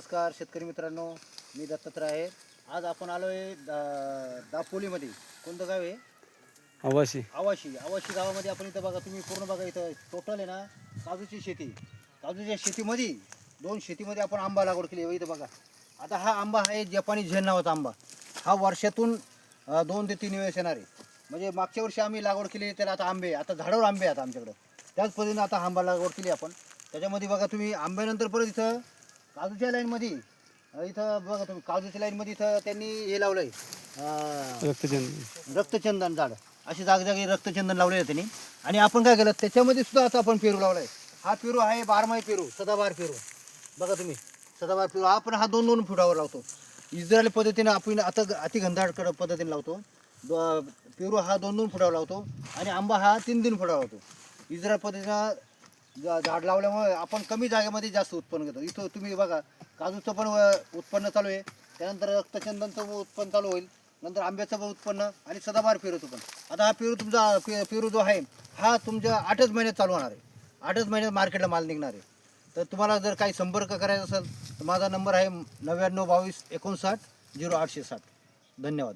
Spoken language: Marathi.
नमस्कार शेतकरी मित्रांनो, मी दत्तात्रय आहे. आज आपण आलो आहे दापोलीमध्ये. कोणतं गाव आहे? आवाशी गावामध्ये. आपण इथं बघा, तुम्ही पूर्ण बघा, इथं टोटल आहे ना काजूची शेती. काजूच्या शेतीमध्ये 2 शेतीमध्ये आपण आंबा लागवड केली आहे. इथं बघा, आता हा आंबा आहे जपानी झेन नावाचा आंबा. हा वर्षातून 2 ते 3 वेळेस येणार आहे. म्हणजे मागच्या वर्षी आम्ही लागवड केली, त्याला आता आंबे, आता झाडावर आंबे आहेत आमच्याकडं. त्याच पद्धतीने आता आंबा लागवड केली आपण. त्याच्यामध्ये बघा तुम्ही, आंब्यानंतर परत इथं काजूच्या लाईनमध्ये, इथं बघा तुम्ही काजूच्या लाईनमध्ये इथं त्यांनी हे लावलं आहे, रक्तचंदन झाड. अशी जागोजागी रक्तचंदन लावले आहे त्यांनी. आणि आपण काय केलं, त्याच्यामध्ये सुद्धा आता आपण पेरू लावला आहे. हा पेरू आहे बारमाही पेरू, सदाबहार पेरू. बघा तुम्ही, सदाबहार पेरू हा पण 2-2 फुटावर लावतो. इस्रायल पद्धतीने आपण आता अतिघनदाट पद्धतीने लावतो. पेरू हा 2-2 फुटावर लावतो आणि आंबा हा 3-3 फुटावर लावतो. इस्रायल पद्धतीनं झाड लावल्यामुळे आपण कमी जागेमध्ये जास्त उत्पन्न घेतो. इथं तुम्ही बघा, काजूचं पण उत्पन्न चालू आहे, त्यानंतर रक्तचंदनचं उत्पन्न चालू होईल, नंतर आंब्याचं पण उत्पन्न आणि सदाबहार पेरूचं पण. आता हा पेरू तुमचा पेरू जो आहे हा तुमच्या 8च महिन्यात चालू होणार आहे. 8च महिन्यात मार्केटला माल निघणार आहे. तर तुम्हाला जर काही संपर्क करायचा असेल तर माझा नंबर आहे 99 22 59 0860. धन्यवाद.